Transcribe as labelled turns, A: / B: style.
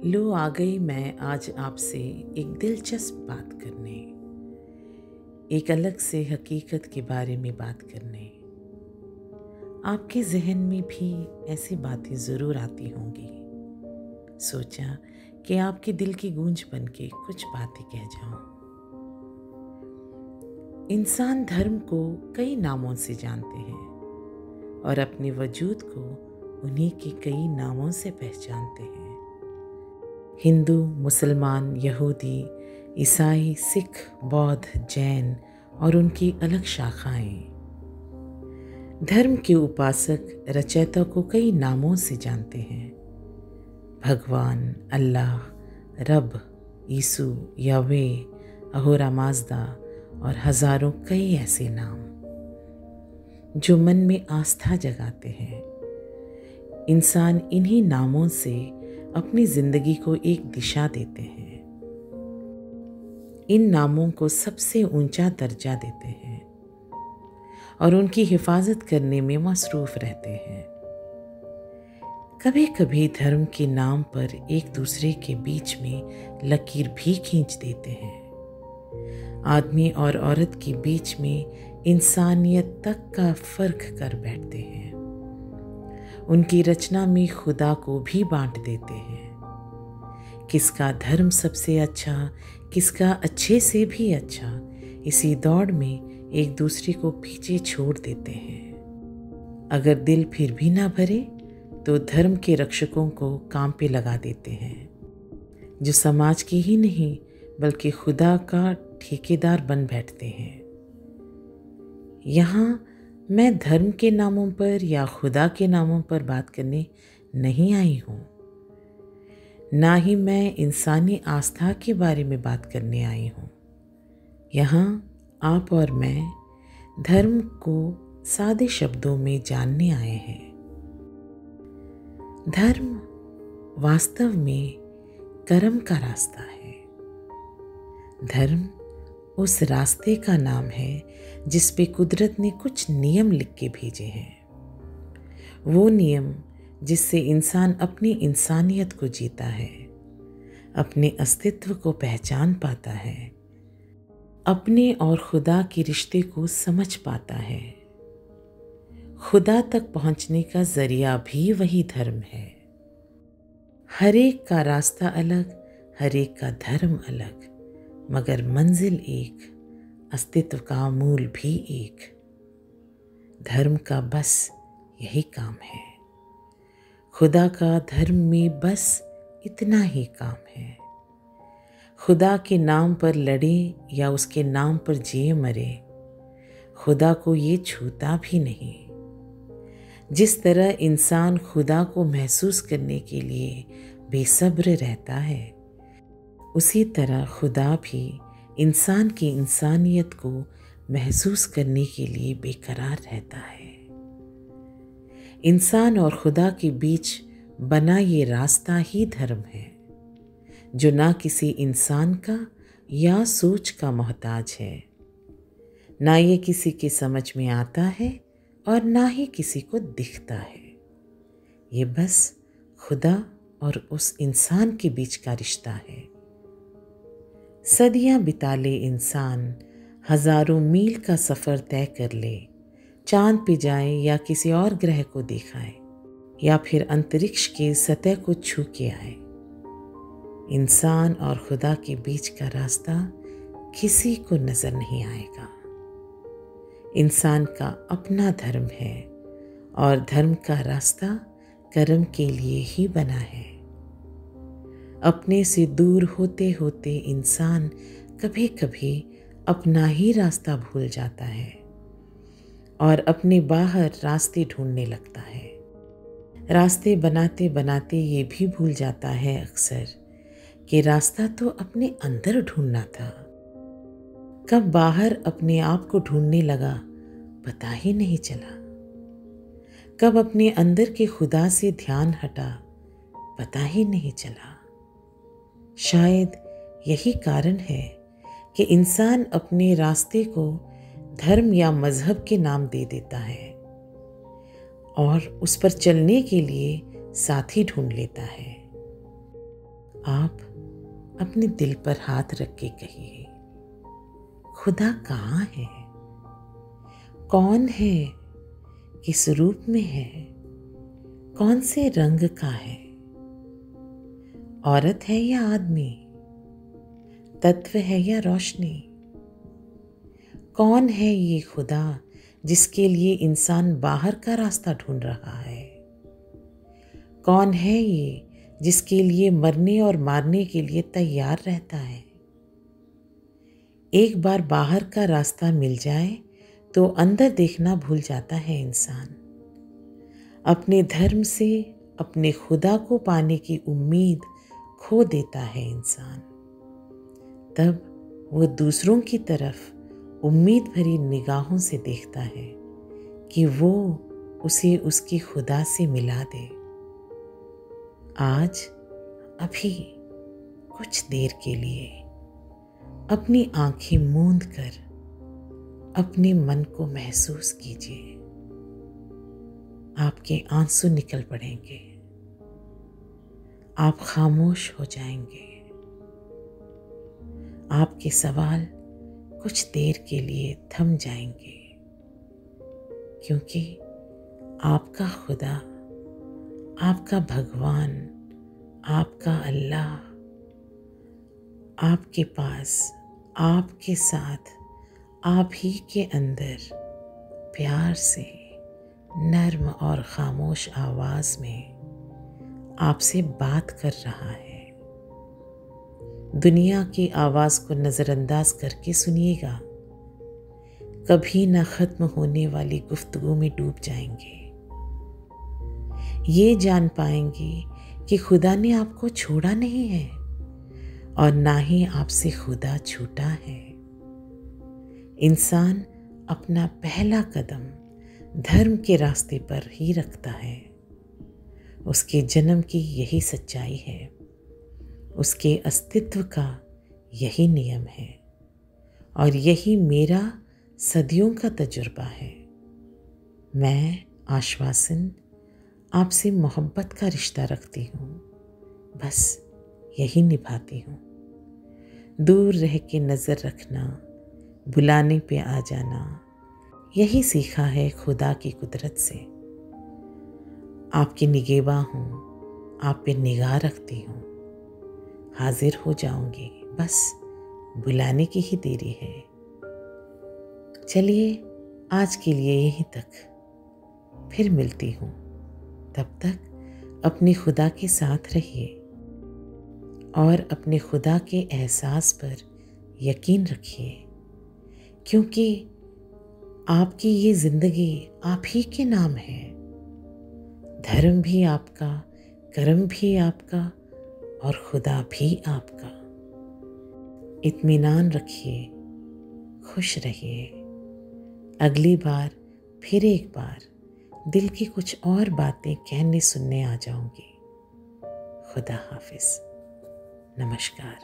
A: लो आ गई मैं आज आपसे एक दिलचस्प बात करने, एक अलग से हकीकत के बारे में बात करने। आपके जहन में भी ऐसी बातें ज़रूर आती होंगी। सोचा कि आपके दिल की गूंज बन के कुछ बातें कह जाऊं। इंसान धर्म को कई नामों से जानते हैं और अपने वजूद को उन्हीं के कई नामों से पहचानते हैं। हिंदू, मुसलमान, यहूदी, ईसाई, सिख, बौद्ध, जैन और उनकी अलग शाखाएं। धर्म के उपासक रचयिता को कई नामों से जानते हैं। भगवान, अल्लाह, रब, यीशु, यावे, अहोरा माज़दा और हजारों कई ऐसे नाम जो मन में आस्था जगाते हैं। इंसान इन्हीं नामों से अपनी जिंदगी को एक दिशा देते हैं। इन नामों को सबसे ऊंचा दर्जा देते हैं और उनकी हिफाजत करने में मसरूफ रहते हैं। कभी कभी धर्म के नाम पर एक दूसरे के बीच में लकीर भी खींच देते हैं। आदमी और औरत के बीच में इंसानियत तक का फर्क कर बैठते हैं। उनकी रचना में खुदा को भी बांट देते हैं। किसका धर्म सबसे अच्छा, किसका अच्छे से भी अच्छा, इसी दौड़ में एक दूसरे को पीछे छोड़ देते हैं। अगर दिल फिर भी ना भरे तो धर्म के रक्षकों को काम पे लगा देते हैं, जो समाज की ही नहीं बल्कि खुदा का ठेकेदार बन बैठते हैं। यहाँ मैं धर्म के नामों पर या खुदा के नामों पर बात करने नहीं आई हूँ, ना ही मैं इंसानी आस्था के बारे में बात करने आई हूँ। यहाँ आप और मैं धर्म को सादे शब्दों में जानने आए हैं। धर्म वास्तव में कर्म का रास्ता है। धर्म उस रास्ते का नाम है जिस पे कुदरत ने कुछ नियम लिख के भेजे हैं। वो नियम जिससे इंसान अपनी इंसानियत को जीता है, अपने अस्तित्व को पहचान पाता है, अपने और खुदा के रिश्ते को समझ पाता है। खुदा तक पहुंचने का जरिया भी वही धर्म है। हर एक का रास्ता अलग, हर एक का धर्म अलग, मगर मंजिल एक, अस्तित्व का मूल भी एक। धर्म का बस यही काम है। खुदा का धर्म में बस इतना ही काम है। खुदा के नाम पर लड़े या उसके नाम पर जिए मरे, खुदा को ये छूता भी नहीं। जिस तरह इंसान खुदा को महसूस करने के लिए बेसब्र रहता है, उसी तरह खुदा भी इंसान की इंसानियत को महसूस करने के लिए बेकरार रहता है। इंसान और खुदा के बीच बना ये रास्ता ही धर्म है, जो ना किसी इंसान का या सोच का मोहताज है, ना ये किसी के समझ में आता है और ना ही किसी को दिखता है। ये बस खुदा और उस इंसान के बीच का रिश्ता है। सदियां बिता ले इंसान, हजारों मील का सफ़र तय कर ले, चांद पे जाए या किसी और ग्रह को दिखाए या फिर अंतरिक्ष के सतह को छू के आए। इंसान और खुदा के बीच का रास्ता किसी को नजर नहीं आएगा। इंसान का अपना धर्म है और धर्म का रास्ता कर्म के लिए ही बना है। अपने से दूर होते होते इंसान कभी कभी अपना ही रास्ता भूल जाता है और अपने बाहर रास्ते ढूंढने लगता है। रास्ते बनाते बनाते ये भी भूल जाता है अक्सर कि रास्ता तो अपने अंदर ढूंढना था। कब बाहर अपने आप को ढूंढने लगा पता ही नहीं चला। कब अपने अंदर के खुदा से ध्यान हटा पता ही नहीं चला। शायद यही कारण है कि इंसान अपने रास्ते को धर्म या मजहब के नाम दे देता है और उस पर चलने के लिए साथी ढूंढ लेता है। आप अपने दिल पर हाथ रख के कहिए, खुदा कहाँ है? कौन है? किस रूप में है? कौन से रंग का है? औरत है या आदमी? तत्व है या रोशनी? कौन है ये खुदा जिसके लिए इंसान बाहर का रास्ता ढूंढ रहा है? कौन है ये जिसके लिए मरने और मारने के लिए तैयार रहता है? एक बार बाहर का रास्ता मिल जाए तो अंदर देखना भूल जाता है इंसान। अपने धर्म से अपने खुदा को पाने की उम्मीद खो देता है इंसान। तब वो दूसरों की तरफ उम्मीद भरी निगाहों से देखता है कि वो उसे उसकी खुदा से मिला दे। आज अभी कुछ देर के लिए अपनी आंखें मूंद कर अपने मन को महसूस कीजिए। आपके आंसू निकल पड़ेंगे, आप खामोश हो जाएंगे। आपके सवाल कुछ देर के लिए थम जाएंगे, क्योंकि आपका खुदा, आपका भगवान, आपका अल्लाह आपके पास, आपके साथ, आप ही के अंदर प्यार से, नर्म और खामोश आवाज में आपसे बात कर रहा है। दुनिया की आवाज को नजरअंदाज करके सुनिएगा। कभी ना खत्म होने वाली गुफ्तगू में डूब जाएंगे। ये जान पाएंगे कि खुदा ने आपको छोड़ा नहीं है और ना ही आपसे खुदा छूटा है। इंसान अपना पहला कदम धर्म के रास्ते पर ही रखता है। उसके जन्म की यही सच्चाई है, उसके अस्तित्व का यही नियम है और यही मेरा सदियों का तजुर्बा है। मैं आश्वासन आपसे मोहब्बत का रिश्ता रखती हूँ, बस यही निभाती हूँ। दूर रह के नज़र रखना, बुलाने पे आ जाना, यही सीखा है खुदा की कुदरत से। आपकी निगहबान हूँ, आप पे निगाह रखती हूँ। हाजिर हो जाऊंगी, बस बुलाने की ही देरी है। चलिए आज के लिए यहीं तक, फिर मिलती हूँ। तब तक अपने खुदा के साथ रहिए और अपने खुदा के एहसास पर यकीन रखिए, क्योंकि आपकी ये ज़िंदगी आप ही के नाम है। धर्म भी आपका, कर्म भी आपका और खुदा भी आपका। इत्मीनान रखिए, खुश रहिए। अगली बार फिर एक बार दिल की कुछ और बातें कहने सुनने आ जाऊंगी। खुदा हाफिज। नमस्कार।